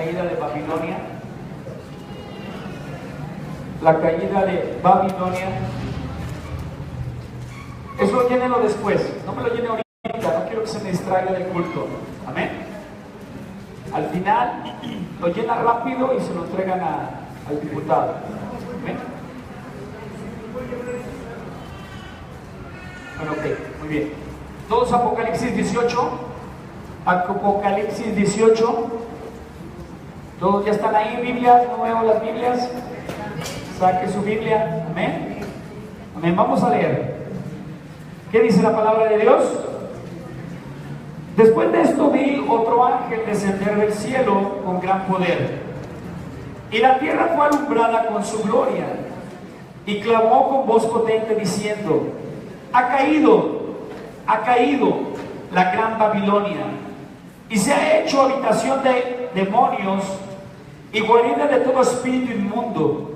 caída de Babilonia. La caída de Babilonia. Eso llénelo después, no me lo llene ahorita, no quiero que se me distraiga del culto. Amén. Al final lo llena rápido y se lo entregan al diputado. Amén. Bueno, ok, muy bien. Todos Apocalipsis 18. Apocalipsis 18. Todos ya están ahí, Biblias, no veo las Biblias. Saque su Biblia. Amén. Amén, vamos a leer. ¿Qué dice la palabra de Dios? Después de esto vi otro ángel descender del cielo con gran poder, y la tierra fue alumbrada con su gloria, y clamó con voz potente diciendo: ha caído la gran Babilonia, y se ha hecho habitación de demonios y guarida de todo espíritu inmundo,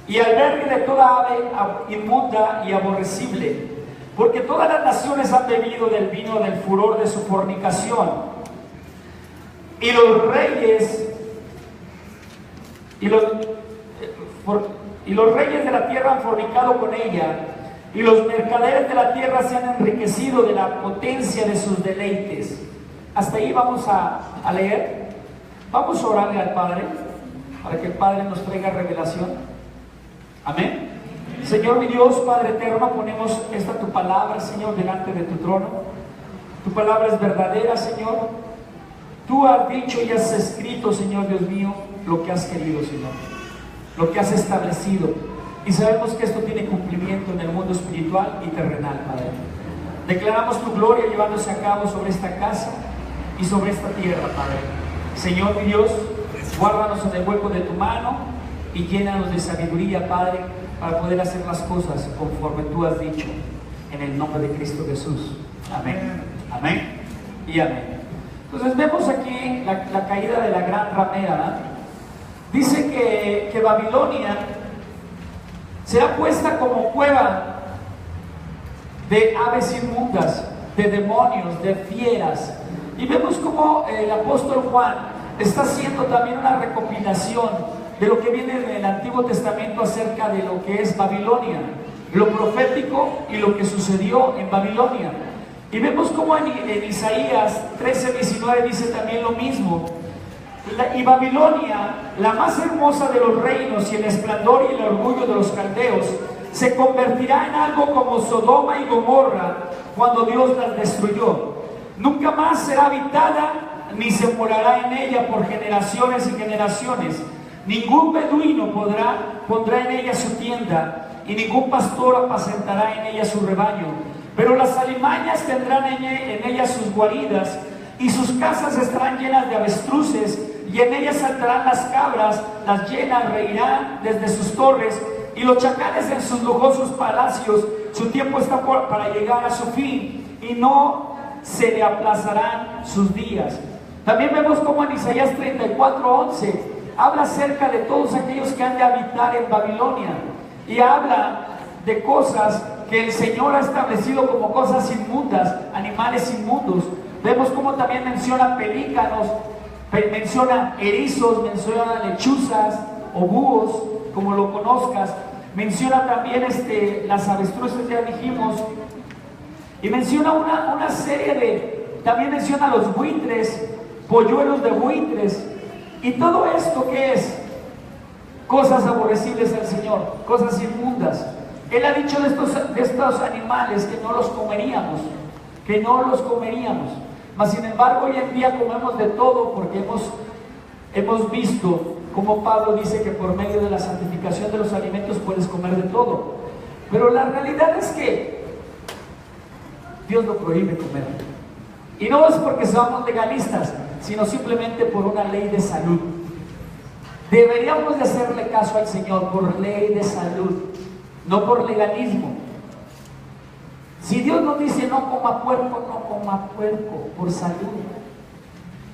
y albergue de toda ave inmunda y aborrecible, porque todas las naciones han bebido del vino del furor de su fornicación, y los reyes de la tierra han fornicado con ella, y los mercaderes de la tierra se han enriquecido de la potencia de sus deleites. Hasta ahí vamos a leer. Vamos a orarle al Padre para que el Padre nos traiga revelación. Amén. Señor mi Dios, Padre eterno, ponemos esta tu palabra, Señor, delante de tu trono. Tu palabra es verdadera, Señor. Tú has dicho y has escrito, Señor Dios mío, lo que has querido, Señor, lo que has establecido. Y sabemos que esto tiene cumplimiento en el mundo espiritual y terrenal, Padre. Declaramos tu gloria llevándose a cabo sobre esta casa y sobre esta tierra, Padre. Señor mi Dios, guárdanos en el hueco de tu mano y llénanos de sabiduría, Padre, para poder hacer las cosas conforme tú has dicho, en el nombre de Cristo Jesús. Amén. Amén y amén. Entonces vemos aquí la caída de la gran ramera, ¿no? Dice que Babilonia será puesta como cueva de aves inmundas, de demonios, de fieras. Y vemos como el apóstol Juan está haciendo también una recopilación de lo que viene en el Antiguo Testamento acerca de lo que es Babilonia, lo profético y lo que sucedió en Babilonia. Y vemos como en Isaías 13:19 dice también lo mismo. Y Babilonia, la más hermosa de los reinos, y el esplendor y el orgullo de los caldeos, se convertirá en algo como Sodoma y Gomorra cuando Dios las destruyó. Nunca más será habitada, ni se morará en ella por generaciones y generaciones. Ningún beduino pondrá en ella su tienda, y ningún pastor apacentará en ella su rebaño. Pero las alimañas tendrán en ella sus guaridas, y sus casas estarán llenas de avestruces, y en ellas saltarán las cabras, las llenas reirán desde sus torres, y los chacales en sus lujosos palacios. Su tiempo está para llegar a su fin, y no se le aplazarán sus días. También vemos como en Isaías 34:11 habla acerca de todos aquellos que han de habitar en Babilonia, y habla de cosas que el Señor ha establecido como cosas inmundas, animales inmundos. Vemos como también menciona pelícanos, menciona erizos, menciona lechuzas o búhos, como lo conozcas. Menciona también las avestruces, ya dijimos. Y menciona una serie también menciona los buitres, polluelos de buitres. Y todo esto, ¿qué es? Cosas aborrecibles al Señor, cosas inmundas. Él ha dicho de estos animales que no los comeríamos, Mas sin embargo hoy en día comemos de todo, porque hemos visto como Pablo dice que por medio de la santificación de los alimentos puedes comer de todo. Pero la realidad es que Dios lo prohíbe comer. Y no es porque seamos legalistas, sino simplemente por una ley de salud. Deberíamos de hacerle caso al Señor por ley de salud, no por legalismo. Si Dios nos dice no coma puerco, no coma puerco, por salud.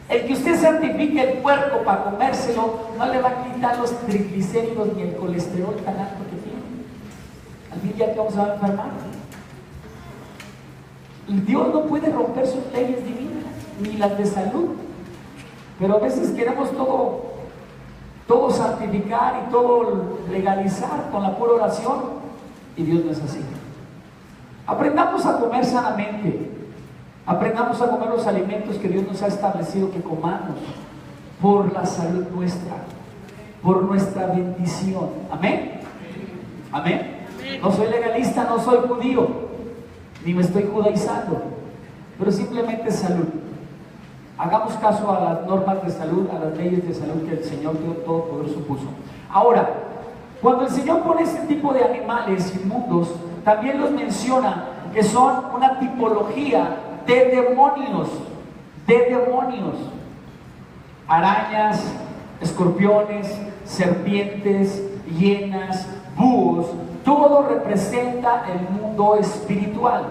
El que usted santifique el puerco para comérselo no le va a quitar los triglicéridos ni el colesterol tan alto que tiene. Al fin ya que vamos a enfermar. Dios no puede romper sus leyes divinas, ni las de salud. Pero a veces queremos todo santificar y todo legalizar con la pura oración, y Dios no es así. Aprendamos a comer sanamente, aprendamos a comer los alimentos que Dios nos ha establecido que comamos, por la salud nuestra, por nuestra bendición. Amén. Amén. No soy legalista, no soy judío, ni me estoy judaizando, pero simplemente salud. Hagamos caso a las normas de salud, a las leyes de salud que el Señor Todopoderoso puso. Ahora, cuando el Señor pone este tipo de animales inmundos, también los menciona que son una tipología de demonios, arañas, escorpiones, serpientes, hienas, búhos. Todo representa el mundo espiritual.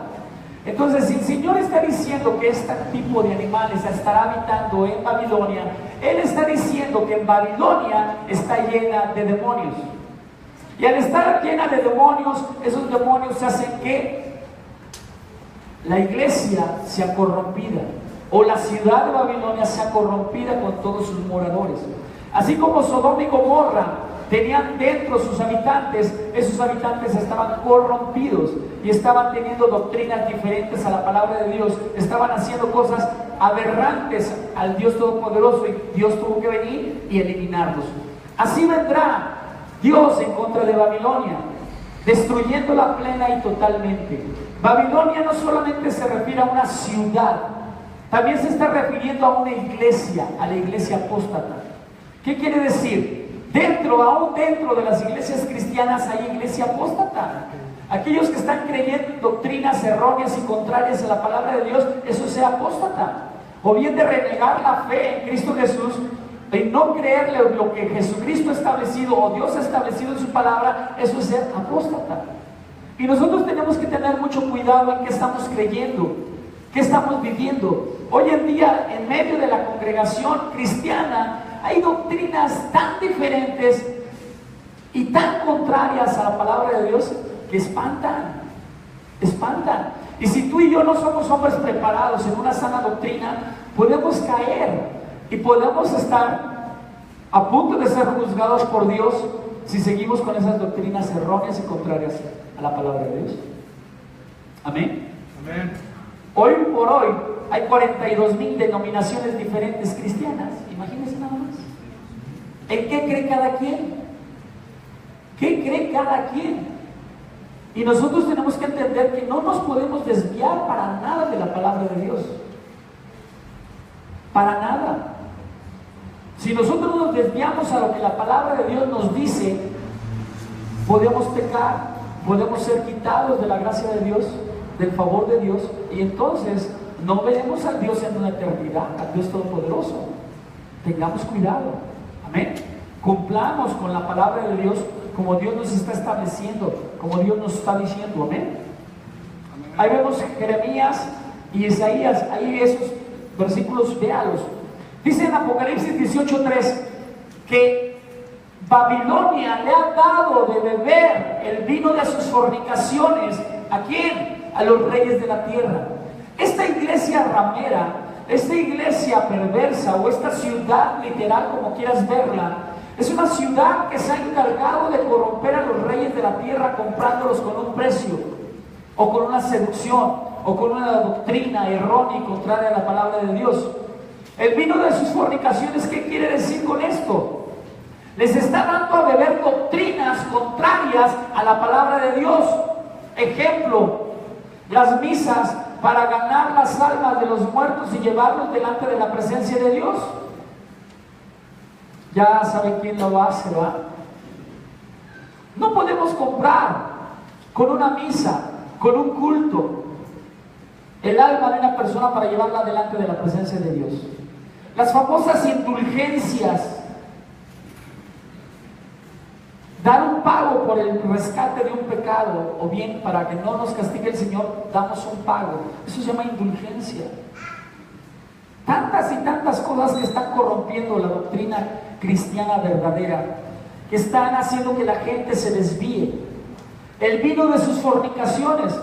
Entonces, si el Señor está diciendo que este tipo de animales estará habitando en Babilonia, Él está diciendo que en Babilonia está llena de demonios. Y al estar llena de demonios, esos demonios hacen que la iglesia sea corrompida, o la ciudad de Babilonia sea corrompida con todos sus moradores. Así como Sodoma y Gomorra tenían dentro sus habitantes, esos habitantes estaban corrompidos y estaban teniendo doctrinas diferentes a la palabra de Dios, estaban haciendo cosas aberrantes al Dios Todopoderoso, y Dios tuvo que venir y eliminarlos. Así vendrá Dios en contra de Babilonia, destruyéndola plena y totalmente. Babilonia no solamente se refiere a una ciudad, también se está refiriendo a una iglesia, a la iglesia apóstata. ¿Qué quiere decir? Aún dentro de las iglesias cristianas hay iglesia apóstata. Aquellos que están creyendo en doctrinas erróneas y contrarias a la palabra de Dios, eso es ser apóstata. O bien de renegar la fe en Cristo Jesús, de no creerle lo que Jesucristo ha establecido o Dios ha establecido en su palabra, eso es ser apóstata. Y nosotros tenemos que tener mucho cuidado en qué estamos creyendo, qué estamos viviendo. Hoy en día, en medio de la congregación cristiana, hay doctrinas tan diferentes y tan contrarias a la palabra de Dios que espantan. Y si tú y yo no somos hombres preparados en una sana doctrina, podemos caer y podemos estar a punto de ser juzgados por Dios si seguimos con esas doctrinas erróneas y contrarias a la palabra de Dios. Amén. Amén. Hoy por hoy hay 42,000 denominaciones diferentes cristianas. Imagínense nada más. ¿En qué cree cada quien? ¿Qué cree cada quien? Y nosotros tenemos que entender que no nos podemos desviar para nada de la palabra de Dios. Para nada. Si nosotros nos desviamos a lo que la palabra de Dios nos dice, podemos pecar, podemos ser quitados de la gracia de Dios, del favor de Dios, y entonces no veremos al Dios en una eternidad, al Dios Todopoderoso. Tengamos cuidado. Amén. Cumplamos con la palabra de Dios como Dios nos está estableciendo, como Dios nos está diciendo. Amén. Ahí vemos Jeremías y Isaías, ahí esos versículos, véalos. Dice en Apocalipsis 18:3 que Babilonia le ha dado de beber el vino de sus fornicaciones. ¿A quién? A los reyes de la tierra. Esta iglesia ramera, esta iglesia perversa, o esta ciudad literal, como quieras verla, es una ciudad que se ha encargado de corromper a los reyes de la tierra, comprándolos con un precio, o con una seducción, o con una doctrina errónea y contraria a la palabra de Dios. El vino de sus fornicaciones, ¿qué quiere decir con esto? Les está dando a beber doctrinas contrarias a la palabra de Dios. Ejemplo, las misas para ganar las almas de los muertos y llevarlos delante de la presencia de Dios. Ya saben quién lo hace, ¿verdad? No podemos comprar con una misa, con un culto, el alma de una persona para llevarla delante de la presencia de Dios. Las famosas indulgencias, dar un pago por el rescate de un pecado, o bien para que no nos castigue el Señor, damos un pago. Eso se llama indulgencia. Tantas y tantas cosas que están corrompiendo la doctrina cristiana verdadera, que están haciendo que la gente se desvíe. El vino de sus fornicaciones.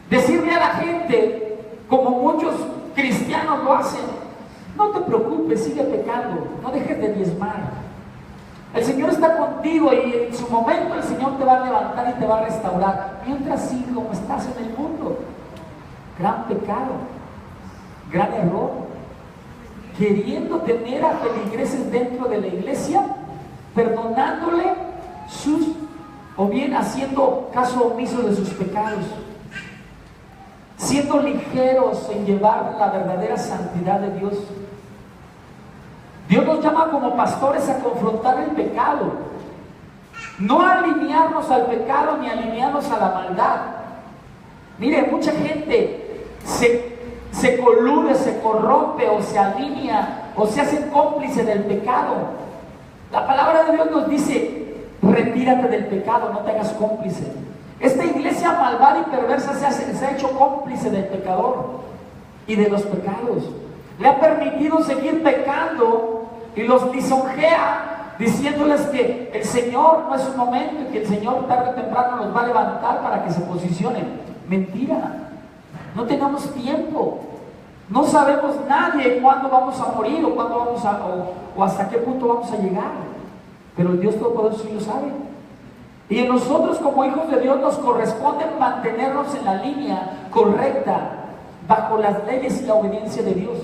Decirle a la gente, como muchos cristianos lo hacen, no te preocupes, sigue pecando, no dejes de diezmar. El Señor está contigo y en su momento el Señor te va a levantar y te va a restaurar. Mientras sí, como estás en el mundo. Gran pecado, gran error. Queriendo tener a feligreses dentro de la iglesia, perdonándole o bien haciendo caso omiso de sus pecados, siendo ligeros en llevar la verdadera santidad de Dios. Dios nos llama como pastores a confrontar el pecado, no a alinearnos al pecado ni a alinearnos a la maldad. Mire, mucha gente se colude, se corrompe o se alinea o se hace cómplice del pecado. La palabra de Dios nos dice: retírate del pecado, no te hagas cómplice. Esta iglesia malvada y perversa se ha hecho cómplice del pecador y de los pecados. Le ha permitido seguir pecando y los lisonjea, diciéndoles que el Señor no es un momento y que el Señor tarde o temprano los va a levantar para que se posicionen. Mentira. No tenemos tiempo. No sabemos nadie cuándo vamos a morir o cuándo vamos o hasta qué punto vamos a llegar. Pero el Dios Todopoderoso sí lo sabe. Y en nosotros como hijos de Dios nos corresponde mantenernos en la línea correcta, bajo las leyes y la obediencia de Dios.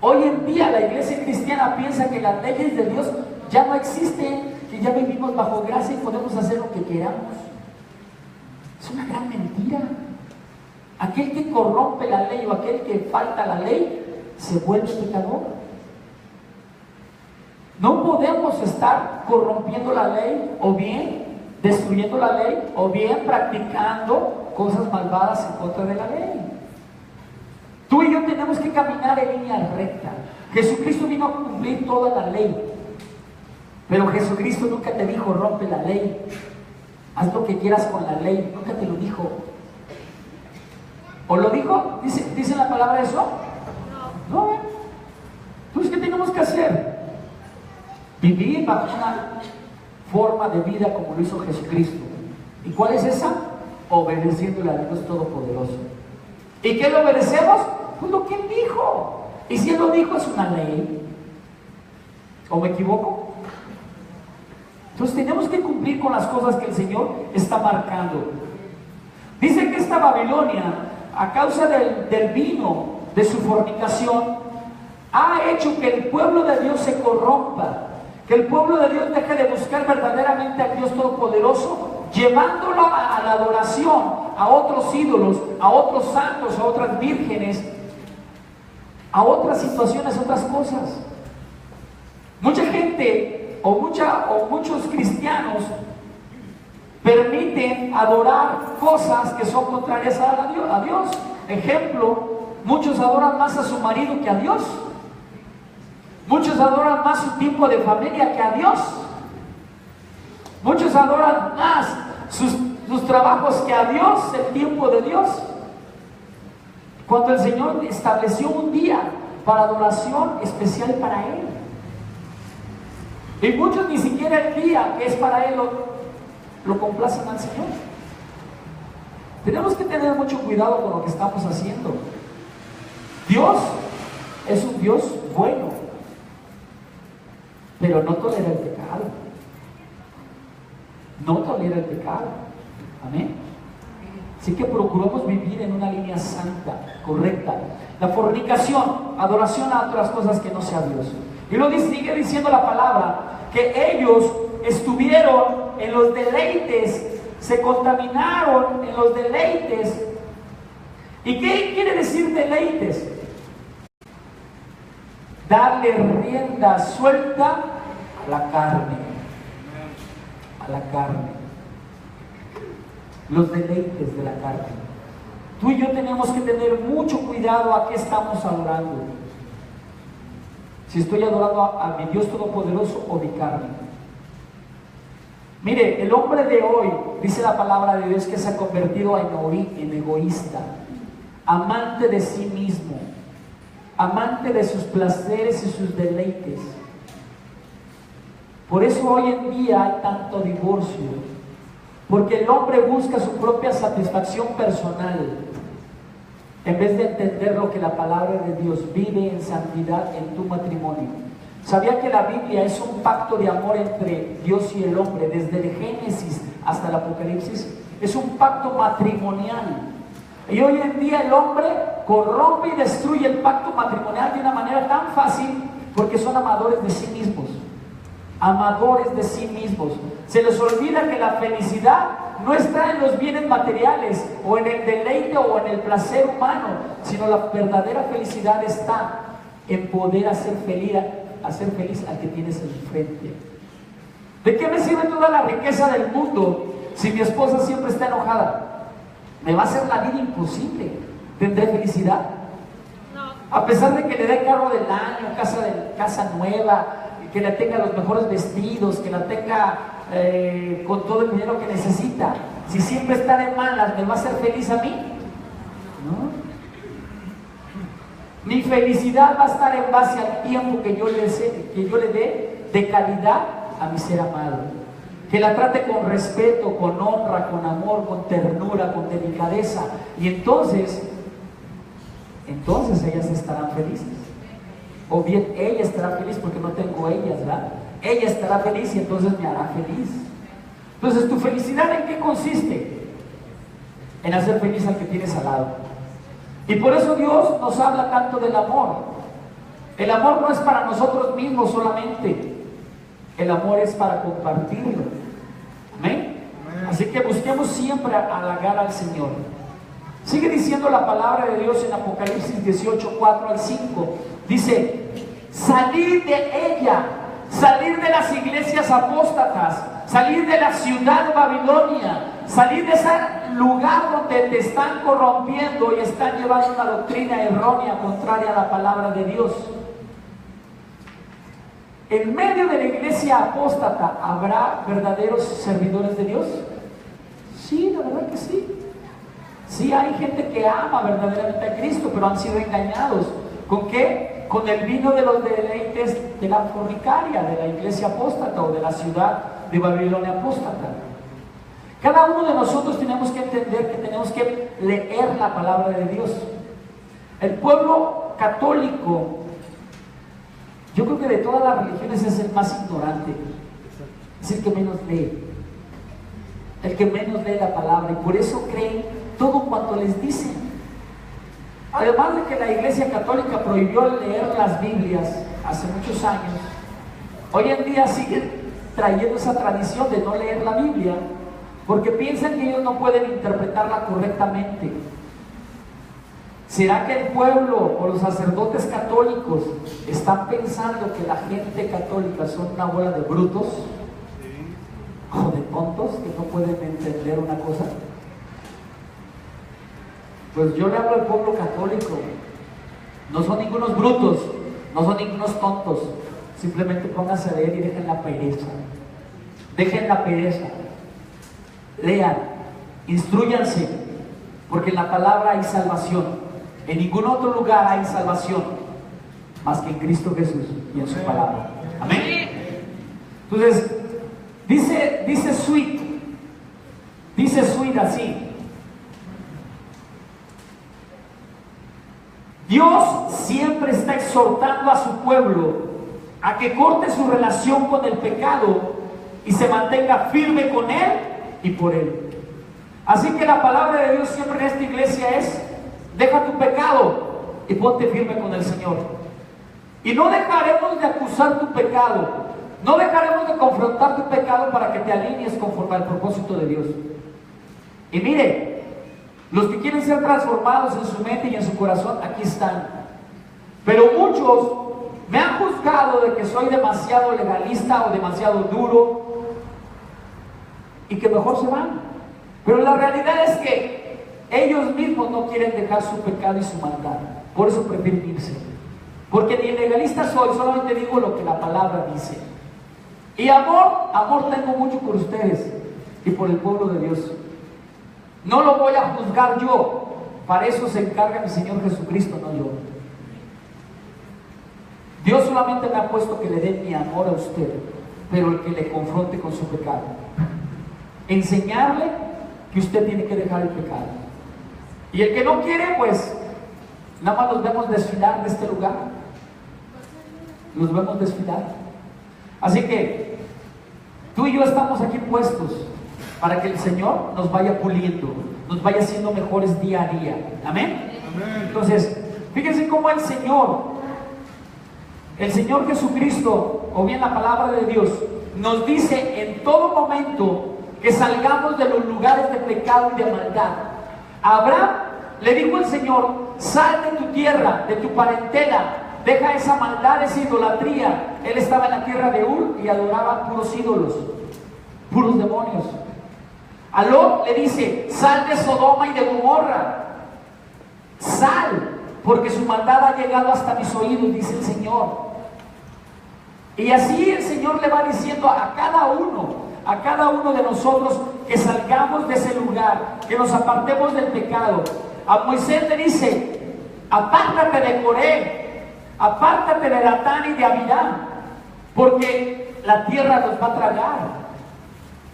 Hoy en día la iglesia cristiana piensa que las leyes de Dios ya no existen, que ya vivimos bajo gracia y podemos hacer lo que queramos. Es una gran mentira. Aquel que corrompe la ley o aquel que falta la ley se vuelve pecador. No podemos estar corrompiendo la ley o bien destruyendo la ley o bien practicando cosas malvadas en contra de la ley. Tú y yo tenemos que caminar en línea recta. Jesucristo vino a cumplir toda la ley, pero Jesucristo nunca te dijo: rompe la ley, haz lo que quieras con la ley. Nunca te lo dijo. ¿O lo dijo? ¿Dice la palabra eso? No. Entonces, ¿qué tenemos que hacer? Vivir bajo una forma de vida como lo hizo Jesucristo. ¿Y cuál es esa? Obedeciéndole a Dios Todopoderoso. ¿Y qué le obedecemos? Pues lo que Él dijo. Y si Él lo dijo, es una ley. ¿O me equivoco? Entonces tenemos que cumplir con las cosas que el Señor está marcando. Dice que esta Babilonia, a causa del vino de su fornicación, ha hecho que el pueblo de Dios se corrompa, que el pueblo de Dios deje de buscar verdaderamente a Dios Todopoderoso, llevándolo a la adoración, a otros ídolos, a otros santos, a otras vírgenes, a otras situaciones, otras cosas. Mucha gente o muchos cristianos permiten adorar cosas que son contrarias a Dios. Ejemplo, muchos adoran más a su marido que a Dios. Muchos adoran más su tiempo de familia que a Dios. Muchos adoran más sus trabajos que a Dios, el tiempo de Dios. Cuando el Señor estableció un día para adoración especial para Él. Y muchos ni siquiera el día que es para Él lo complacen al Señor. Tenemos que tener mucho cuidado con lo que estamos haciendo. Dios es un Dios bueno, pero no tolera el pecado. No tolera el pecado. Amén. Así que procuramos vivir en una línea santa, correcta. La fornicación, adoración a otras cosas que no sea Dios. Y lo sigue diciendo la palabra, que ellos estuvieron en los deleites, se contaminaron en los deleites. ¿Y qué quiere decir deleites? Darle rienda suelta a la carne. A la carne. Los deleites de la carne. Tú y yo tenemos que tener mucho cuidado a qué estamos adorando. Si estoy adorando a mi Dios Todopoderoso o mi carne. Mire, el hombre de hoy, dice la palabra de Dios, que se ha convertido en egoísta, amante de sí mismo, amante de sus placeres y sus deleites. Por eso hoy en día hay tanto divorcio, porque el hombre busca su propia satisfacción personal. en vez de entender lo que la palabra de Dios vive en santidad en tu matrimonio. ¿Sabía que la Biblia es un pacto de amor entre Dios y el hombre desde el Génesis hasta el Apocalipsis? Es un pacto matrimonial. Y hoy en día el hombre corrompe y destruye el pacto matrimonial de una manera tan fácil porque son amadores de sí mismos. Amadores de sí mismos. Se les olvida que la felicidad no está en los bienes materiales o en el deleite o en el placer humano, sino la verdadera felicidad está en poder hacer feliz al que tienes enfrente. ¿De qué me sirve toda la riqueza del mundo si mi esposa siempre está enojada? Me va a hacer la vida imposible. ¿Tendré felicidad? No. A pesar de que le dé carro del año, casa nueva, que la tenga los mejores vestidos, que la tenga con todo el dinero que necesita, si siempre está de malas, ¿me va a hacer feliz a mí? No. Mi felicidad va a estar en base al tiempo que yo le dé de calidad a mi ser amado. Que la trate con respeto, con honra, con amor, con ternura, con delicadeza. Y entonces ellas estarán felices. O bien ella estará feliz porque no tengo ellas, ¿verdad? Ella estará feliz y entonces me hará feliz. Entonces, ¿tu felicidad en qué consiste? En hacer feliz al que tienes al lado. Y por eso Dios nos habla tanto del amor. El amor no es para nosotros mismos solamente. El amor es para compartirlo. ¿Amén? Así que busquemos siempre halagar al Señor. Sigue diciendo la palabra de Dios en Apocalipsis 18, 4 al 5. Dice, salir de ella, salir de las iglesias apóstatas, salir de la ciudad Babilonia, salir de ese lugar donde te están corrompiendo y están llevando una doctrina errónea contraria a la palabra de Dios. ¿En medio de la iglesia apóstata habrá verdaderos servidores de Dios? Sí, la verdad que sí. Sí, hay gente que ama verdaderamente a Cristo, pero han sido engañados. ¿Con qué? Con el vino de los deleites de la fornicaria, de la iglesia apóstata o de la ciudad de Babilonia apóstata. Cada uno de nosotros tenemos que entender que tenemos que leer la palabra de Dios. El pueblo católico, yo creo que de todas las religiones es el más ignorante, es el que menos lee, el que menos lee la palabra, y por eso creen todo cuanto les dicen. Además de que la Iglesia Católica prohibió leer las Biblias hace muchos años, hoy en día siguen trayendo esa tradición de no leer la Biblia porque piensan que ellos no pueden interpretarla correctamente. ¿Será que el pueblo o los sacerdotes católicos están pensando que la gente católica son una bola de brutos o de tontos que no pueden entender una cosa? Pues yo le hablo al pueblo católico. No son ningunos brutos, no son ningunos tontos. Simplemente pónganse a leer y dejen la pereza. Dejen la pereza. Lean, instrúyanse, porque en la palabra hay salvación. En ningún otro lugar hay salvación más que en Cristo Jesús y en su palabra. Amén. Entonces, dice Sweet así: Dios siempre está exhortando a su pueblo a que corte su relación con el pecado y se mantenga firme con él y por él. Así que la palabra de Dios siempre en esta iglesia es: deja tu pecado y ponte firme con el Señor. Y no dejaremos de acusar tu pecado, no dejaremos de confrontar tu pecado para que te alinees conforme al propósito de Dios. Y mire, los que quieren ser transformados en su mente y en su corazón, aquí están. Pero muchos me han juzgado de que soy demasiado legalista o demasiado duro y que mejor se van. Pero la realidad es que ellos mismos no quieren dejar su pecado y su maldad. Por eso prefieren irse. Porque ni legalista soy, solamente digo lo que la palabra dice. Y amor tengo mucho por ustedes y por el pueblo de Dios. No lo voy a juzgar yo. Para eso se encarga mi Señor Jesucristo, no yo. Dios solamente me ha puesto que le dé mi amor a usted, pero el que le confronte con su pecado. Enseñarle que usted tiene que dejar el pecado. Y el que no quiere, pues Nada más los vemos desfilar de este lugar. Los vemos desfilar. Así que tú y yo estamos aquí puestos para que el Señor nos vaya puliendo, nos vaya haciendo mejores día a día. Amén. Amén. Entonces, fíjense cómo el Señor Jesucristo, o bien la palabra de Dios, nos dice en todo momento que salgamos de los lugares de pecado y de maldad. A Abraham le dijo el Señor: sal de tu tierra, de tu parentela, deja esa maldad, esa idolatría. Él estaba en la tierra de Ur y adoraba puros ídolos, puros demonios. A Lot le dice: sal de Sodoma y de Gomorra, sal, porque su maldad ha llegado hasta mis oídos, dice el Señor. Y así el Señor le va diciendo a cada uno de nosotros que salgamos de ese lugar, que nos apartemos del pecado. A Moisés le dice: apártate de Coré, apártate de Datán y de Abiram, porque la tierra los va a tragar.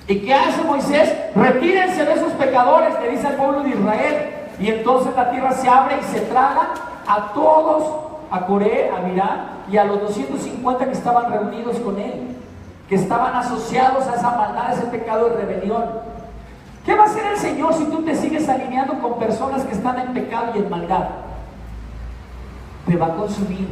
¿Y qué hace Moisés? Retírense de esos pecadores, le dice al pueblo de Israel. Y entonces la tierra se abre y se traga a todos, a Coré, a Abiram y a los 250 que estaban reunidos con él, que estaban asociados a esa maldad, a ese pecado de rebelión. ¿Qué va a hacer el Señor si tú te sigues alineando con personas que están en pecado y en maldad? Te va a consumir.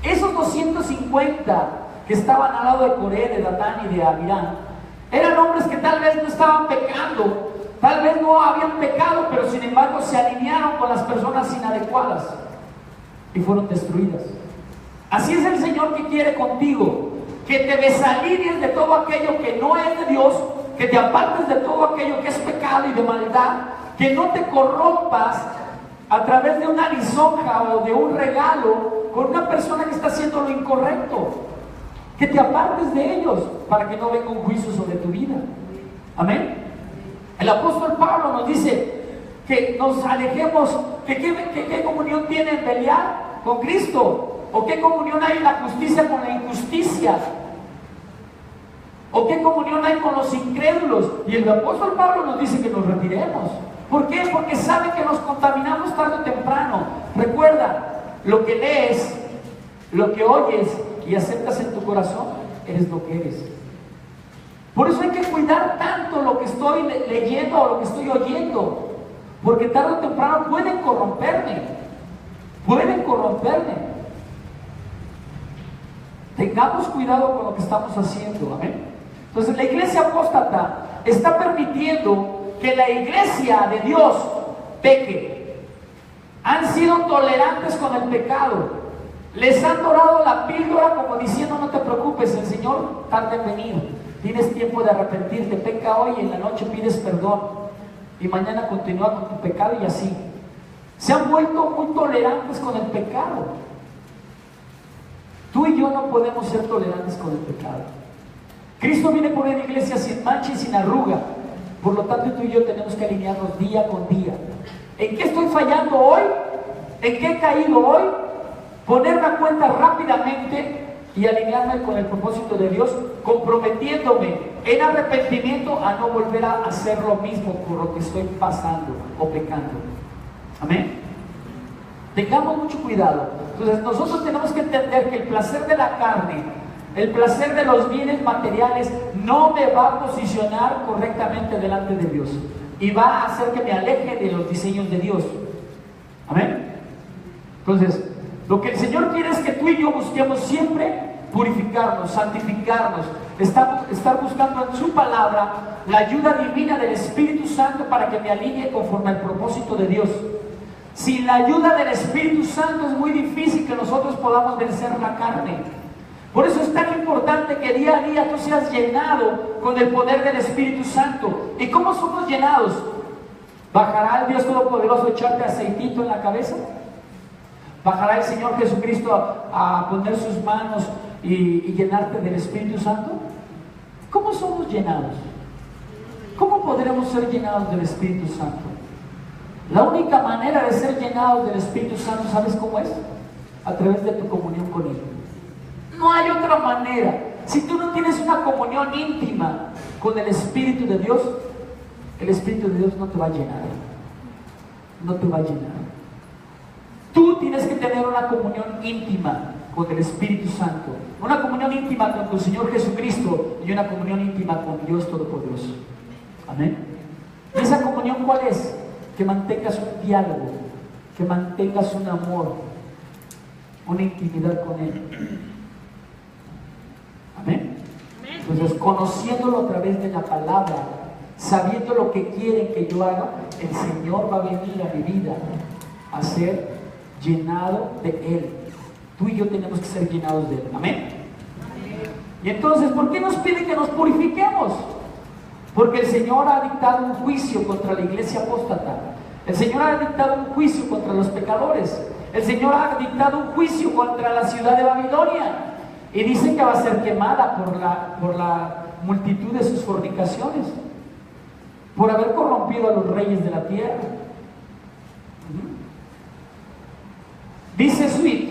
Esos 250 que estaban al lado de Coré, de Datán y de Abiram, eran hombres que tal vez no estaban pecando, tal vez no habían pecado, pero sin embargo se alinearon con las personas inadecuadas y fueron destruidas. Así es el Señor que quiere contigo, que te desalinees de todo aquello que no es de Dios, que te apartes de todo aquello que es pecado y de maldad, que no te corrompas a través de una lisonja o de un regalo con una persona que está haciendo lo incorrecto, que te apartes de ellos para que no venga un juicio sobre tu vida. Amén. El apóstol Pablo nos dice que nos alejemos, que qué comunión tiene Belial con Cristo, o qué comunión hay en la justicia con la injusticia, o qué comunión hay con los incrédulos. Y el apóstol Pablo nos dice que nos retiremos. ¿Por qué? Porque sabe que nos contaminamos tarde o temprano. Recuerda, lo que lees, lo que oyes y aceptas en tu corazón, eres lo que eres. Por eso hay que cuidar tanto lo que estoy leyendo o lo que estoy oyendo, porque tarde o temprano pueden corromperme. Tengamos cuidado con lo que estamos haciendo. Amén. Entonces la iglesia apóstata está permitiendo que la iglesia de Dios peque. Han sido tolerantes con el pecado. Les han dorado la píldora como diciendo: no te preocupes, el Señor tarda en venir, tienes tiempo de arrepentirte, peca hoy y en la noche pides perdón y mañana continúa con tu pecado. Y así se han vuelto muy tolerantes con el pecado. Tú y yo no podemos ser tolerantes con el pecado. Cristo viene por una iglesia sin mancha y sin arruga. Por lo tanto, tú y yo tenemos que alinearnos día con día. ¿En qué estoy fallando hoy? ¿En qué he caído hoy? Ponerme a cuenta rápidamente y alinearme con el propósito de Dios, comprometiéndome en arrepentimiento a no volver a hacer lo mismo por lo que estoy pasando o pecando. Amén. Tengamos mucho cuidado. Entonces nosotros tenemos que entender que el placer de la carne, el placer de los bienes materiales no me va a posicionar correctamente delante de Dios y va a hacer que me aleje de los diseños de Dios. Amén. Entonces, lo que el Señor quiere es que tú y yo busquemos siempre purificarnos, santificarnos, estar buscando en su palabra la ayuda divina del Espíritu Santo para que me alinee conforme al propósito de Dios. Sin la ayuda del Espíritu Santo es muy difícil que nosotros podamos vencer la carne. Por eso es tan importante que día a día tú seas llenado con el poder del Espíritu Santo. ¿Y cómo somos llenados? ¿Bajará el Dios Todopoderoso a echarte aceitito en la cabeza? ¿Bajará el Señor Jesucristo a poner sus manos y llenarte del Espíritu Santo? ¿Cómo somos llenados? ¿Cómo podremos ser llenados del Espíritu Santo? La única manera de ser llenados del Espíritu Santo, ¿sabes cómo es? A través de tu comunión con Él. No hay otra manera. Si tú no tienes una comunión íntima con el Espíritu de Dios, el Espíritu de Dios no te va a llenar. No te va a llenar. Tú tienes que tener una comunión íntima con el Espíritu Santo, una comunión íntima con tu Señor Jesucristo y una comunión íntima con Dios Todopoderoso. Amén. ¿Y esa comunión cuál es? Que mantengas un diálogo, que mantengas un amor, una intimidad con Él. Amén. Entonces, conociéndolo a través de la palabra, sabiendo lo que quieren que yo haga, el Señor va a venir a mi vida a ser llenado de Él. Tú y yo tenemos que ser llenados de Él. Amén. Y entonces, ¿por qué nos pide que nos purifiquemos? Porque el Señor ha dictado un juicio contra la iglesia apóstata. El Señor ha dictado un juicio contra los pecadores. El Señor ha dictado un juicio contra la ciudad de Babilonia. Y dice que va a ser quemada por la multitud de sus fornicaciones, por haber corrompido a los reyes de la tierra. Dice Sweet,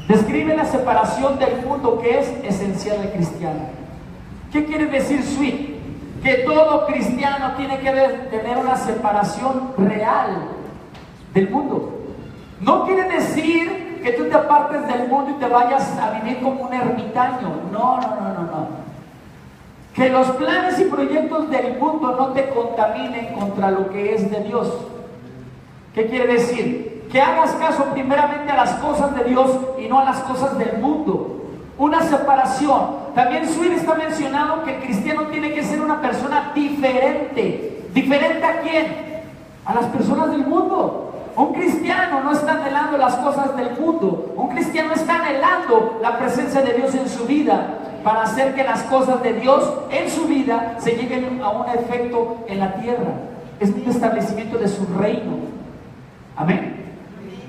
describe la separación del mundo que es esencial al cristiano. ¿Qué quiere decir Sweet? Que todo cristiano tiene que tener una separación real del mundo. No quiere decir que tú te apartes del mundo y te vayas a vivir como un ermitaño. No. Que los planes y proyectos del mundo no te contaminen contra lo que es de Dios. ¿Qué quiere decir? Que hagas caso primeramente a las cosas de Dios y no a las cosas del mundo. Una separación. También Sweet está mencionado que el cristiano tiene que ser una persona diferente. ¿Diferente a quién? A las personas del mundo. Un cristiano no está anhelando las cosas del mundo. Un cristiano está anhelando la presencia de Dios en su vida para hacer que las cosas de Dios en su vida se lleven a un efecto en la tierra. Es un establecimiento de su reino. Amén.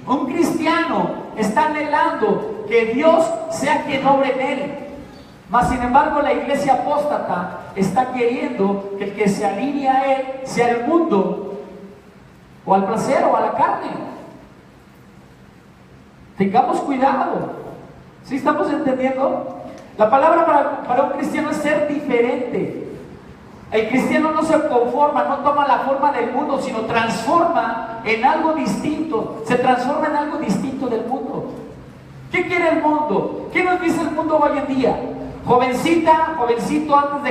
Un cristiano está anhelando que Dios sea quien obre en él. Mas sin embargo la iglesia apóstata está queriendo que el que se alinee a él sea el mundo, o al placer o a la carne. Tengamos cuidado. ¿Sí estamos entendiendo? La palabra para un cristiano es ser diferente. El cristiano no se conforma, no toma la forma del mundo, sino transforma en algo distinto. Se transforma en algo distinto del mundo. ¿Qué quiere el mundo? ¿Qué nos dice el mundo hoy en día? Jovencita, jovencito, antes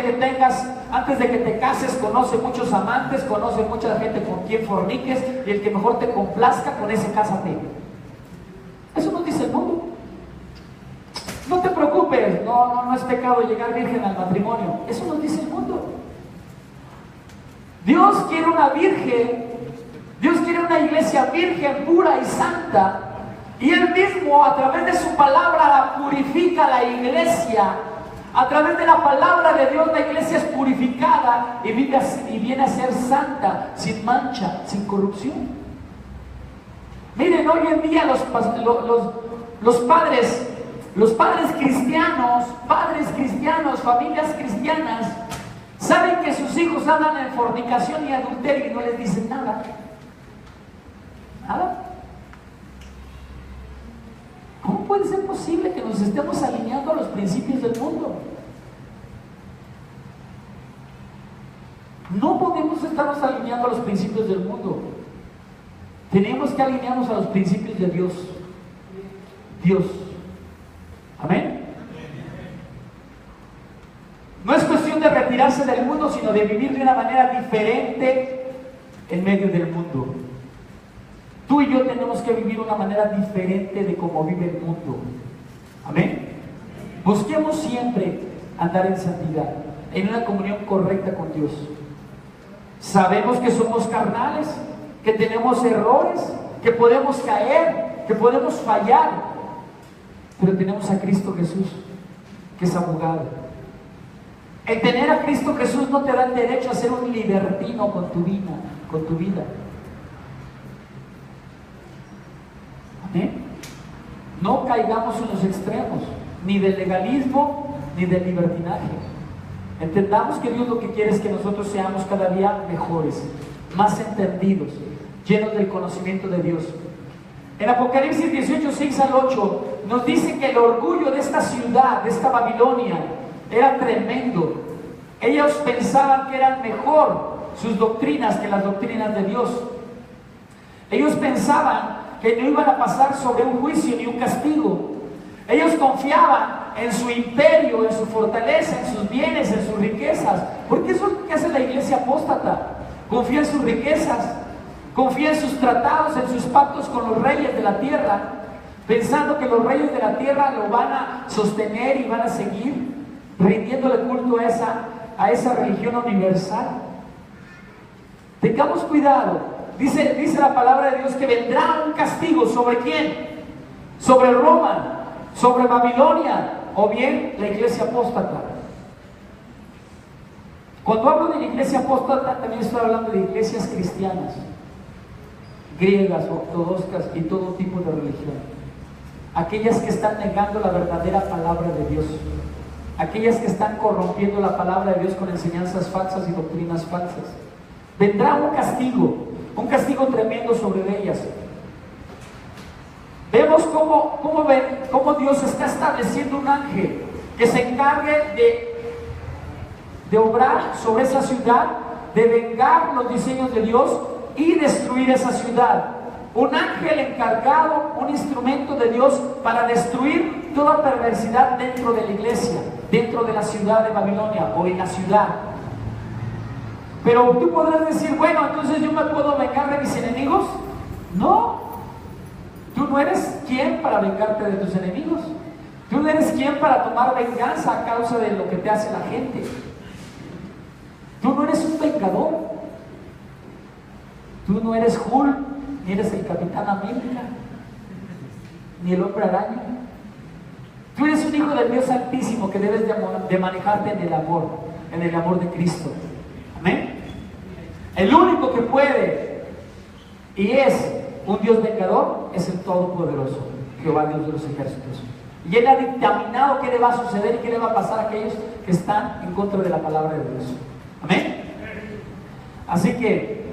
de que te cases, conoce muchos amantes, conoce mucha gente con quien forniques, y el que mejor te complazca, con ese cásate. Eso nos dice el mundo. No te preocupes, no es pecado llegar virgen al matrimonio. Eso nos dice el mundo. Dios quiere una virgen, Dios quiere una iglesia virgen, pura y santa, y Él mismo a través de su palabra purifica a la iglesia. A través de la palabra de Dios la iglesia es purificada y viene a ser santa, sin mancha, sin corrupción. Miren, hoy en día los padres cristianos, familias cristianas, saben que sus hijos andan en fornicación y adulterio y no les dicen nada. Nada. ¿Cómo puede ser posible que nos estemos alineando a los principios del mundo? No podemos estarnos alineando a los principios del mundo. Tenemos que alinearnos a los principios de Dios. Dios. Amén. No es cuestión de retirarse del mundo, sino de vivir de una manera diferente en medio del mundo. Tú y yo tenemos que vivir de una manera diferente de cómo vive el mundo. Amén. Busquemos siempre andar en santidad, en una comunión correcta con Dios. Sabemos que somos carnales, que tenemos errores, que podemos caer, que podemos fallar, pero tenemos a Cristo Jesús, que es abogado. El tener a Cristo Jesús no te da el derecho a ser un libertino con tu vida. Amén. No caigamos en los extremos, ni del legalismo, ni del libertinaje. Entendamos que Dios lo que quiere es que nosotros seamos cada día mejores, más entendidos, llenos del conocimiento de Dios. En Apocalipsis 18, 6 al 8, nos dice que el orgullo de esta ciudad, de esta Babilonia, era tremendo. Ellos pensaban que eran mejor sus doctrinas que las doctrinas de Dios. Ellos pensaban que no iban a pasar sobre un juicio ni un castigo. Ellos confiaban en su imperio, en su fortaleza, en sus bienes, en sus riquezas. Porque eso es lo que hace la iglesia apóstata. Confía en sus riquezas, confía en sus tratados, en sus pactos con los reyes de la tierra, pensando que los reyes de la tierra lo van a sostener y van a seguir rindiéndole culto a esa religión universal. Tengamos cuidado. Dice la palabra de Dios que vendrá un castigo. ¿Sobre quién? Sobre Roma, sobre Babilonia, o bien la iglesia apóstata. Cuando hablo de la iglesia apóstata, también estoy hablando de iglesias cristianas, griegas, ortodoxas y todo tipo de religión. Aquellas que están negando la verdadera palabra de Dios, aquellas que están corrompiendo la palabra de Dios con enseñanzas falsas y doctrinas falsas. Vendrá un castigo tremendo sobre ellas. Vemos cómo Dios está estableciendo un ángel que se encargue de obrar sobre esa ciudad, de vengar los diseños de Dios y destruir esa ciudad. Un ángel encargado, un instrumento de Dios para destruir toda perversidad dentro de la iglesia, dentro de la ciudad de Babilonia o en la ciudad. Pero tú podrás decir, bueno, entonces yo me puedo vengar de mis enemigos. No, tú no eres quien para vengarte de tus enemigos. Tú no eres quien para tomar venganza a causa de lo que te hace la gente. Tú no eres un vengador. Tú no eres Hulk, ni eres el Capitán América, ni el Hombre Araña. Tú eres un hijo del Dios Altísimo que debes de manejarte en el amor de Cristo. Amén. El único que puede y es un Dios vengador es el Todopoderoso, Jehová Dios de los ejércitos. Y Él ha dictaminado qué le va a suceder y qué le va a pasar a aquellos que están en contra de la palabra de Dios. Amén. Así que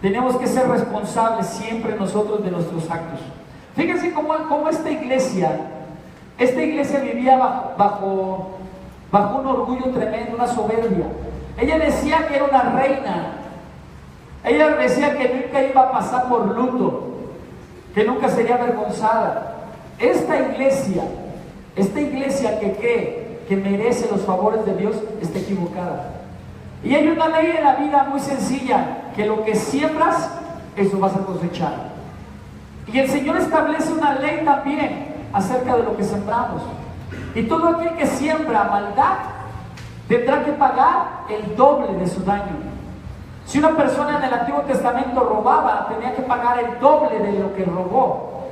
tenemos que ser responsables siempre nosotros de nuestros actos. Fíjense cómo esta iglesia vivía bajo un orgullo tremendo, una soberbia. Ella decía que era una reina. Ella decía que nunca iba a pasar por luto, que nunca sería avergonzada. Esta iglesia que cree que merece los favores de Dios está equivocada. Y hay una ley en la vida muy sencilla, que lo que siembras, eso vas a cosechar. Y el Señor establece una ley también acerca de lo que sembramos. Y todo aquel que siembra maldad tendrá que pagar el doble de su daño. Si una persona en el Antiguo Testamento robaba, tenía que pagar el doble de lo que robó.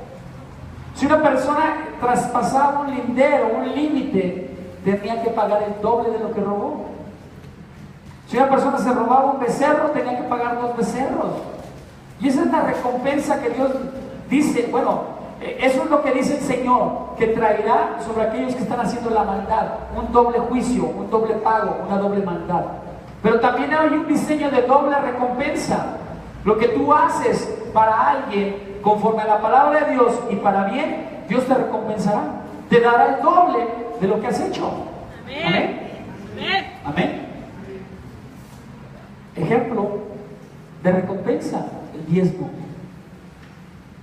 Si una persona traspasaba un lindero, un límite, tenía que pagar el doble de lo que robó. Si una persona se robaba un becerro, tenía que pagar 2 becerros. Y esa es la recompensa que Dios dice. Bueno, eso es lo que dice el Señor, que traerá sobre aquellos que están haciendo la maldad un doble juicio, un doble pago, una doble maldad. Pero también hay un diseño de doble recompensa. Lo que tú haces para alguien conforme a la palabra de Dios y para bien, Dios te recompensará. Te dará el doble de lo que has hecho. Amén. Amén. Amén. Ejemplo de recompensa, el diezmo.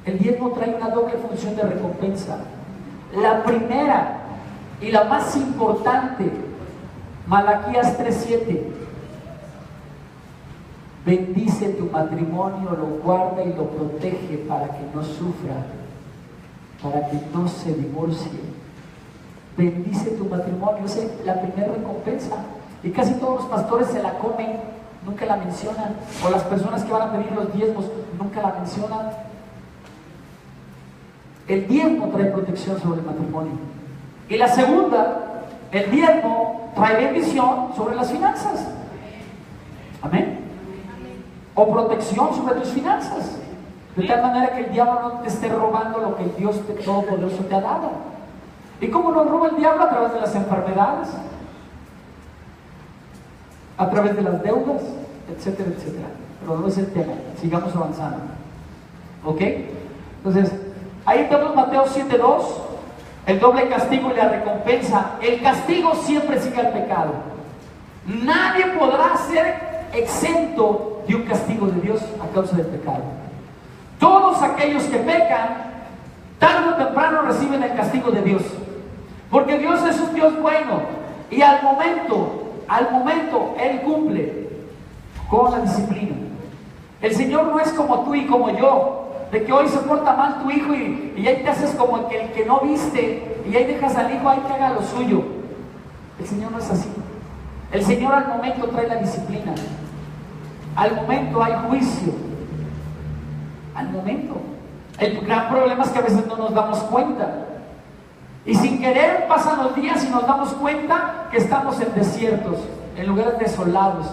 El diezmo trae una doble función de recompensa. La primera y la más importante, Malaquías 3:7. Bendice tu matrimonio, lo guarda y lo protege para que no sufra, para que no se divorcie. Bendice tu matrimonio, esa es la primera recompensa. Y casi todos los pastores se la comen, nunca la mencionan. O las personas que van a pedir los diezmos nunca la mencionan. El diezmo trae protección sobre el matrimonio. Y la segunda, el diezmo trae bendición sobre las finanzas. Amén. O protección sobre tus finanzas, de tal manera que el diablo no te esté robando lo que el Dios Todopoderoso te ha dado. ¿Y cómo nos roba el diablo? A través de las enfermedades, a través de las deudas, etcétera, etcétera. Pero no es el tema, sigamos avanzando. ¿Ok? Entonces, ahí tenemos Mateo 7:2, el doble castigo y la recompensa. El castigo siempre sigue al pecado. Nadie podrá ser exento de un castigo de Dios a causa del pecado. Todos aquellos que pecan, tarde o temprano reciben el castigo de Dios. Porque Dios es un Dios bueno. Y al momento, Él cumple con la disciplina. El Señor no es como tú y como yo, de que hoy se porta mal tu hijo y ahí te haces como el que no viste, y ahí dejas al hijo, ahí que haga lo suyo. El Señor no es así. El Señor al momento trae la disciplina. Al momento hay juicio. Al momento. El gran problema es que a veces no nos damos cuenta. Y sin querer pasan los días y nos damos cuenta que estamos en desiertos, en lugares desolados.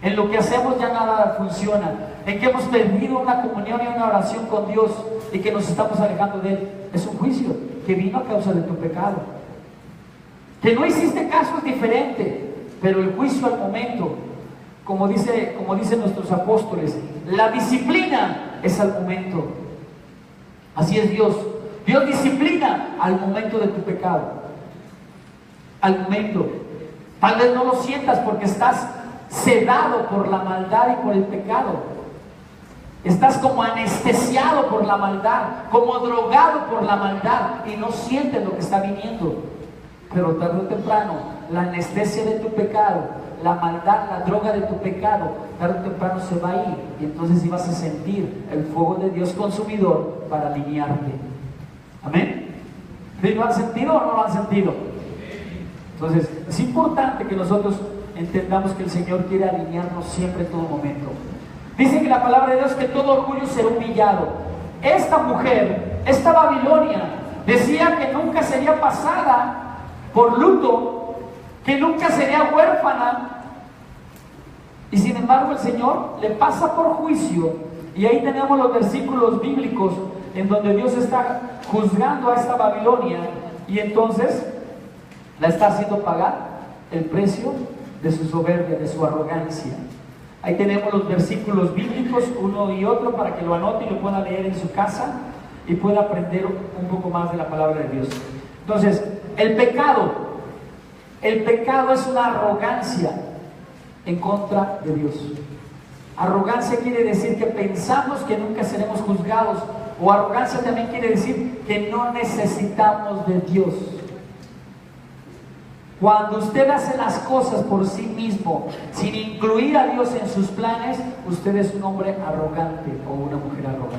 En lo que hacemos ya nada funciona. En que hemos perdido una comunión y una oración con Dios y que nos estamos alejando de Él. Es un juicio que vino a causa de tu pecado. Que no hiciste caso es diferente, pero el juicio al momento, como dicen nuestros apóstoles, la disciplina es al momento. Así es Dios. Dios disciplina al momento de tu pecado. Al momento. Tal vez no lo sientas porque estás sedado por la maldad y por el pecado. Estás como anestesiado por la maldad, como drogado por la maldad y no sientes lo que está viniendo. Pero tarde o temprano, la anestesia de tu pecado, la maldad, la droga de tu pecado, tarde o temprano se va a ir y entonces sí vas a sentir el fuego de Dios consumidor para alinearte. ¿Amén? ¿Lo han sentido o no lo han sentido? Entonces, es importante que nosotros entendamos que el Señor quiere alinearnos siempre en todo momento. Dice que la palabra de Dios que todo orgullo será humillado. Esta mujer, esta Babilonia, decía que nunca sería pasada por luto, que nunca sería huérfana, y sin embargo el Señor le pasa por juicio. Y ahí tenemos los versículos bíblicos en donde Dios está juzgando a esta Babilonia y entonces la está haciendo pagar el precio de su soberbia, de su arrogancia. Ahí tenemos los versículos bíblicos, uno y otro, para que lo anote y lo pueda leer en su casa y pueda aprender un poco más de la palabra de Dios. Entonces, el pecado es una arrogancia en contra de Dios. Arrogancia quiere decir que pensamos que nunca seremos juzgados, o arrogancia también quiere decir que no necesitamos de Dios. Cuando usted hace las cosas por sí mismo, sin incluir a Dios en sus planes, usted es un hombre arrogante o una mujer arrogante.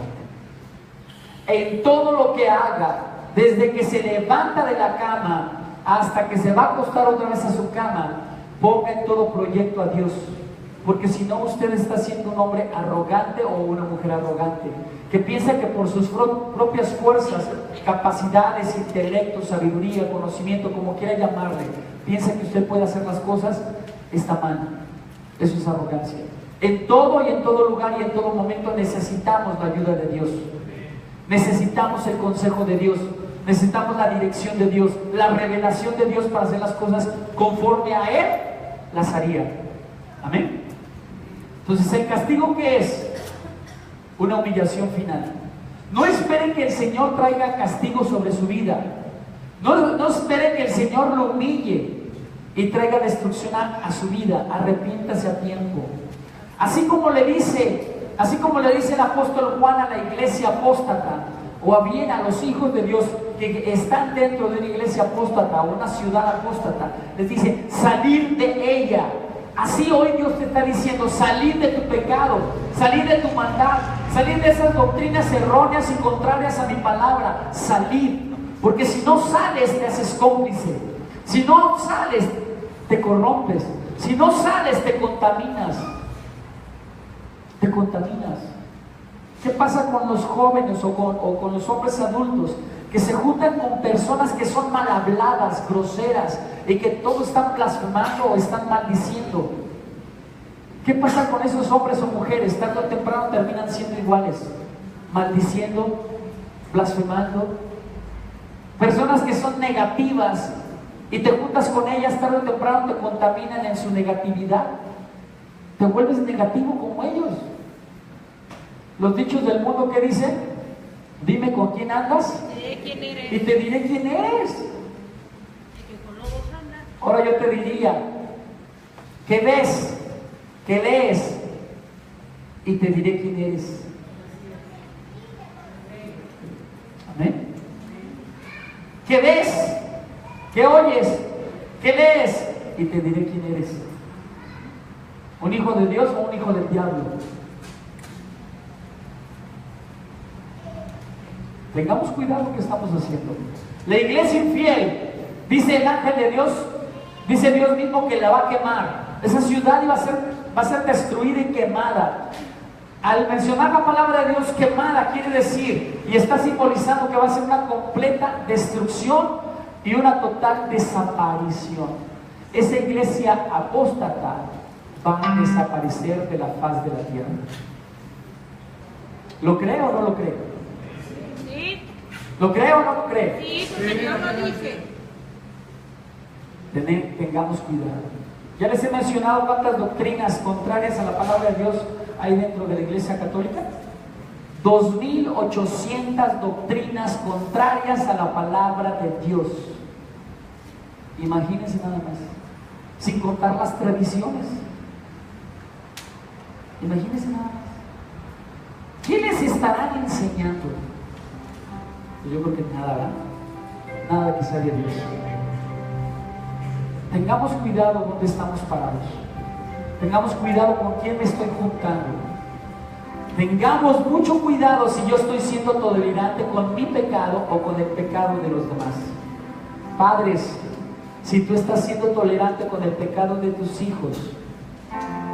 En todo lo que haga, desde que se levanta de la cama hasta que se va a acostar otra vez a su cama, ponga en todo proyecto a Dios. Porque si no, usted está siendo un hombre arrogante o una mujer arrogante, que piensa que por sus propias fuerzas, capacidades, intelecto, sabiduría, conocimiento, como quiera llamarle, piensa que usted puede hacer las cosas, está mal. Eso es arrogancia. En todo y en todo lugar y en todo momento necesitamos la ayuda de Dios. Necesitamos el consejo de Dios. Necesitamos la dirección de Dios, la revelación de Dios para hacer las cosas conforme a Él las haría. Amén. Entonces, ¿el castigo qué es? Una humillación final. No esperen que el Señor traiga castigo sobre su vida. No esperen que el Señor lo humille y traiga destrucción a su vida. Arrepiéntase a tiempo. Así como le dice el apóstol Juan a la iglesia apóstata, o bien a los hijos de Dios que están dentro de una iglesia apóstata o una ciudad apóstata, les dice, salir de ella. Así hoy Dios te está diciendo, salir de tu pecado, salir de tu maldad, salir de esas doctrinas erróneas y contrarias a mi palabra, salir. Porque si no sales, te haces cómplice. Si no sales, te corrompes. Si no sales, te contaminas. Te contaminas. ¿Qué pasa con los jóvenes o con los hombres adultos que se juntan con personas que son mal habladas, groseras, y que todo están blasfemando o están maldiciendo? ¿Qué pasa con esos hombres o mujeres? Tarde o temprano terminan siendo iguales, maldiciendo, blasfemando. Personas que son negativas y te juntas con ellas, tarde o temprano te contaminan en su negatividad. Te vuelves negativo como ellos. Los dichos del mundo, ¿qué dicen? Dime con quién andas ¿Quién eres? y te diré quién eres. Ahora yo te diría, ¿qué ves? ¿Qué lees? Y te diré quién eres. ¿Qué ves? ¿Qué oyes? ¿Qué lees? Y te diré quién eres. ¿Un hijo de Dios o un hijo del diablo? Tengamos cuidado lo que estamos haciendo. La iglesia infiel, dice el ángel de Dios, dice Dios mismo que la va a quemar. Esa ciudad va a ser destruida y quemada. Al mencionar la palabra de Dios quemada, quiere decir, y está simbolizando que va a ser una completa destrucción y una total desaparición. Esa iglesia apóstata va a desaparecer de la faz de la tierra. ¿Lo cree o no lo cree? Sí. ¿Lo cree o no lo cree? Sí, porque Dios lo dice. Tengamos cuidado. Ya les he mencionado cuántas doctrinas contrarias a la palabra de Dios hay dentro de la Iglesia Católica. 2.800 doctrinas contrarias a la palabra de Dios. Imagínense nada más, sin contar las tradiciones. Imagínense nada más. ¿Quiénes estarán enseñando? Yo creo que nada, ¿verdad? Nada que sea de Dios. Tengamos cuidado donde estamos parados. Tengamos cuidado con quién me estoy juntando. Tengamos mucho cuidado si yo estoy siendo tolerante con mi pecado o con el pecado de los demás. Padres, si tú estás siendo tolerante con el pecado de tus hijos,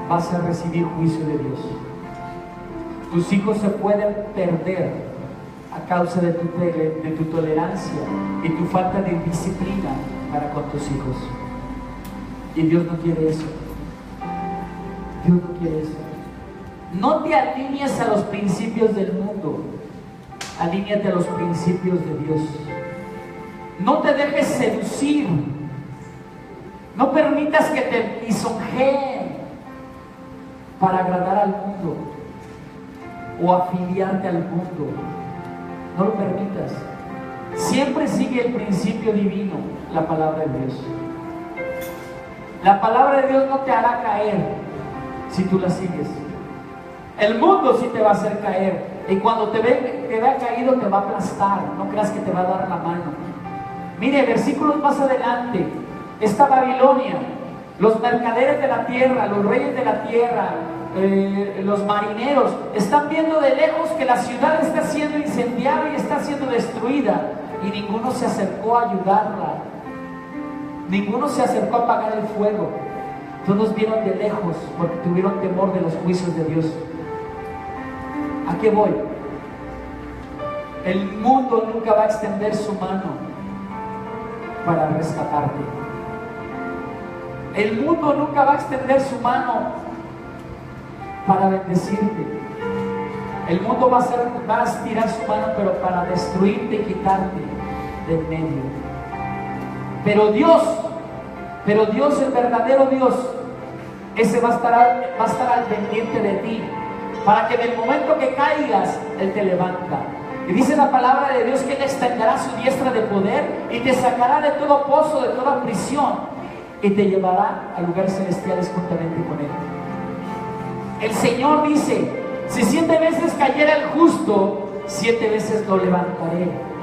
vas a recibir juicio de Dios. Tus hijos se pueden perder a causa de tu tolerancia y tu falta de disciplina para con tus hijos. Y Dios no quiere eso. Dios no quiere eso. No te alinees a los principios del mundo. Alíñate a los principios de Dios. No te dejes seducir. No permitas que te lisonjeen para agradar al mundo o afiliarte al mundo. No lo permitas. Siempre sigue el principio divino, la palabra de Dios. La palabra de Dios no te hará caer si tú la sigues. El mundo sí te va a hacer caer. Y cuando te vea caído te va a aplastar. No creas que te va a dar la mano. Mire, versículos más adelante. Esta Babilonia, los mercaderes de la tierra, los reyes de la tierra, los marineros, están viendo de lejos que la ciudad está siendo incendiada y está siendo destruida. Y ninguno se acercó a ayudarla. Ninguno se acercó a apagar el fuego. Todos vieron de lejos porque tuvieron temor de los juicios de Dios. ¿A qué voy? El mundo nunca va a extender su mano para rescatarte. El mundo nunca va a extender su mano para bendecirte. El mundo va a estirar su mano, pero para destruirte y quitarte del medio. Pero Dios, el verdadero Dios, ese va a estar al pendiente de ti, para que en el momento que caigas, Él te levanta. Y dice la palabra de Dios que Él extenderá su diestra de poder y te sacará de todo pozo, de toda prisión, y te llevará a lugares celestiales juntamente con Él. El Señor dice: si 7 veces cayera el justo, 7 veces lo levantaré.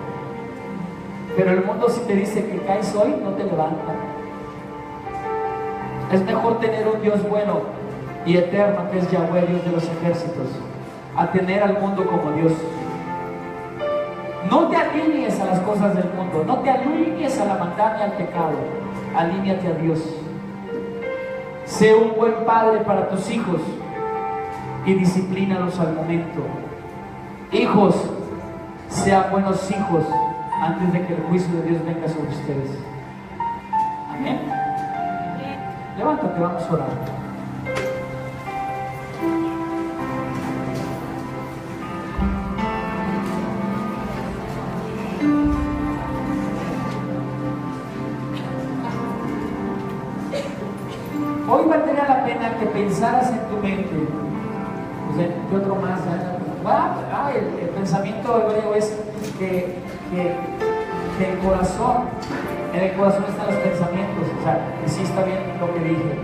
Pero el mundo, si te dice que caes hoy, no te levanta. Es mejor tener un Dios bueno y eterno, que es Yahweh, Dios de los ejércitos, a tener al mundo como Dios. No te alinees a las cosas del mundo, no te alinees a la maldad ni al pecado. Alíñate a Dios. Sé un buen padre para tus hijos y disciplínalos al momento. Hijos, sean buenos hijos antes de que el juicio de Dios venga sobre ustedes. Amén. Levántate, vamos a orar. Hoy valdría la pena que pensaras en tu mente. Pues, ¿qué otro más? El pensamiento hebreo es que el corazón, en el corazón están los pensamientos. O sea, que sí está bien lo que dije.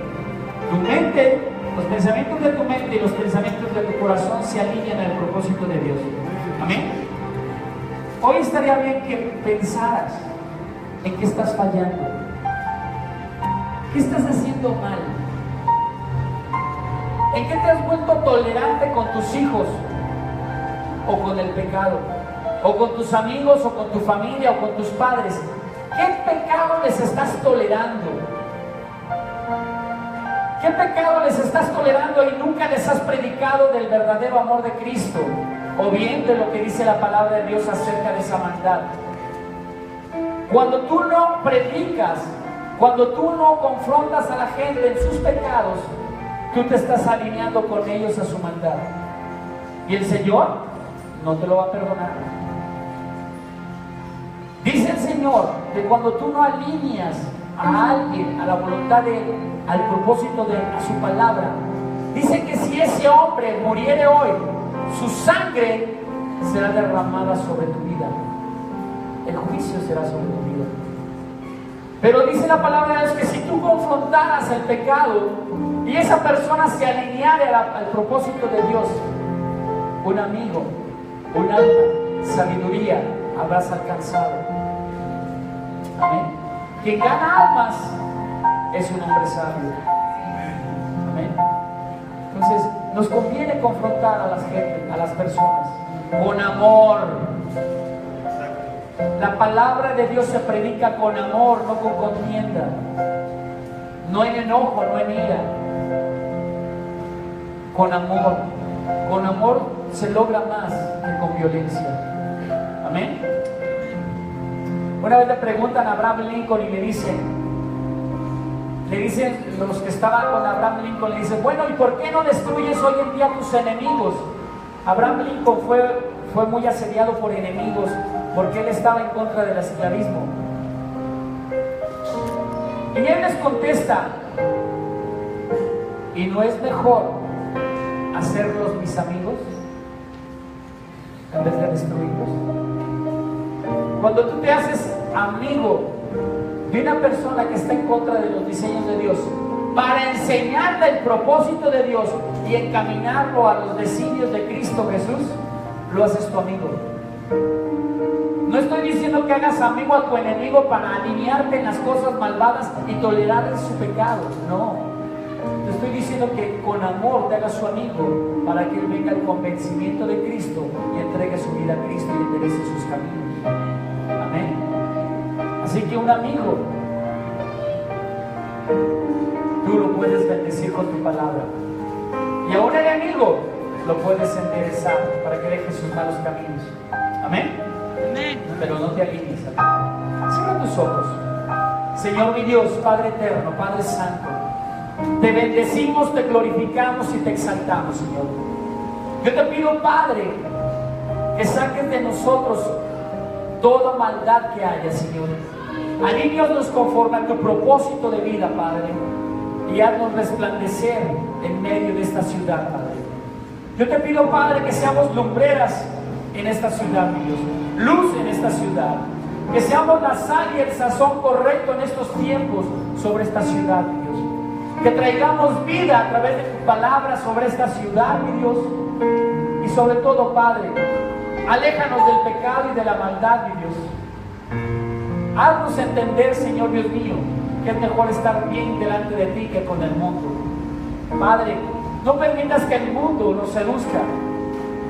Tu mente, los pensamientos de tu mente y los pensamientos de tu corazón se alinean al propósito de Dios. Amén. Hoy estaría bien que pensaras ¿En qué estás fallando? ¿Qué estás haciendo mal? ¿En qué te has vuelto tolerante con tus hijos? ¿O con el pecado? ¿O con tus amigos? ¿O con tu familia? ¿O con tus padres? ¿Qué pecado les estás tolerando? ¿Qué pecado les estás tolerando y nunca les has predicado del verdadero amor de Cristo? O bien de lo que dice la palabra de Dios acerca de esa maldad. Cuando tú no predicas, cuando tú no confrontas a la gente en sus pecados, tú te estás alineando con ellos a su maldad. Y el Señor no te lo va a perdonar. Dice el Señor que cuando tú no alineas a alguien a la voluntad de Él, al propósito de a su palabra, dice que si ese hombre muriere hoy, su sangre será derramada sobre tu vida. El juicio será sobre tu vida. Pero dice la palabra de Dios que si tú confrontaras el pecado y esa persona se alineara al propósito de Dios, un amigo, un alma, sabiduría habrás alcanzado. Amén. Quien gana almas es un hombre sabio. Amén. Entonces nos conviene confrontar a las personas con amor. La palabra de Dios se predica con amor, no con contienda, no en enojo, no en ira. Con amor. Con amor se logra más que con violencia. Amén. Una vez le preguntan a Abraham Lincoln y le dicen los que estaban con Abraham Lincoln, le dicen, bueno, ¿y por qué no destruyes hoy en día a tus enemigos? Abraham Lincoln fue muy asediado por enemigos porque él estaba en contra del esclavismo. Y él les contesta, ¿y no es mejor hacerlos mis amigos en vez de destruirlos? Cuando tú te haces amigo de una persona que está en contra de los diseños de Dios, para enseñarle el propósito de Dios y encaminarlo a los designios de Cristo Jesús, lo haces tu amigo. No estoy diciendo que hagas amigo a tu enemigo para alinearte en las cosas malvadas y tolerar su pecado, no. Te estoy diciendo que con amor te hagas su amigo para que él venga al convencimiento de Cristo y entregue su vida a Cristo y enderece sus caminos. Amén. Así que un amigo, tú lo puedes bendecir con tu palabra. Y a un enemigo lo puedes enderezar para que deje sus malos caminos. Amén. Amén. Pero no te alinees. Cierra tus ojos. Señor mi Dios, Padre eterno, Padre santo, te bendecimos, te glorificamos y te exaltamos, Señor. Yo te pido, Padre, que saques de nosotros toda maldad que haya, Señor. Alíneanos conforme a tu propósito de vida, Padre, y haznos resplandecer en medio de esta ciudad, Padre. Yo te pido, Padre, que seamos lumbreras en esta ciudad, mi Dios, luz en esta ciudad, que seamos la sal y el sazón correcto en estos tiempos sobre esta ciudad, mi Dios, que traigamos vida a través de tu palabra sobre esta ciudad, mi Dios, y sobre todo, Padre, aléjanos del pecado y de la maldad, mi Dios. Haznos entender, Señor Dios mío, que es mejor estar bien delante de ti que con el mundo. Padre, no permitas que el mundo nos seduzca.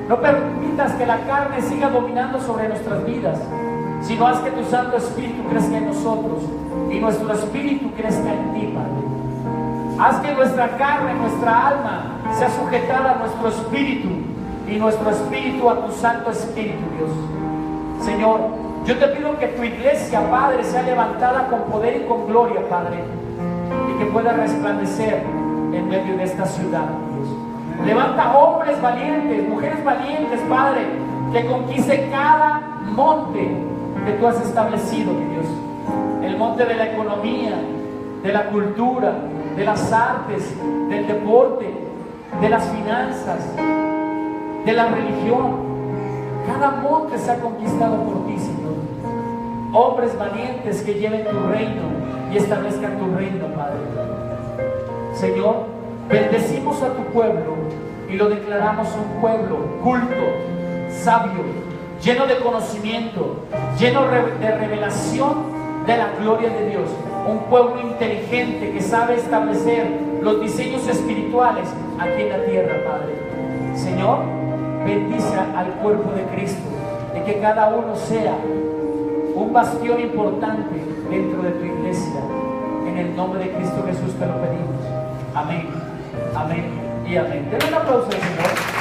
No permitas que la carne siga dominando sobre nuestras vidas, sino haz que tu Santo Espíritu crezca en nosotros y nuestro espíritu crezca en ti, Padre. Haz que nuestra carne, nuestra alma sea sujetada a nuestro espíritu y nuestro espíritu a tu Santo Espíritu, Dios. Señor, yo te pido que tu iglesia, Padre, sea levantada con poder y con gloria, Padre, y que pueda resplandecer en medio de esta ciudad, Dios. Levanta hombres valientes, mujeres valientes, Padre, que conquisten cada monte que tú has establecido, mi Dios. El monte de la economía, de la cultura, de las artes, del deporte, de las finanzas, de la religión. Cada monte se ha conquistado por ti, Señor. Hombres valientes que lleven tu reino y establezcan tu reino, Padre. Señor, bendecimos a tu pueblo y lo declaramos un pueblo culto, sabio, lleno de conocimiento, lleno de revelación de la gloria de Dios, un pueblo inteligente que sabe establecer los diseños espirituales aquí en la tierra, Padre. Señor, bendice al cuerpo de Cristo, de que cada uno sea un bastión importante dentro de tu iglesia. En el nombre de Cristo Jesús te lo pedimos. Amén, amén y amén. Denle un aplauso al Señor.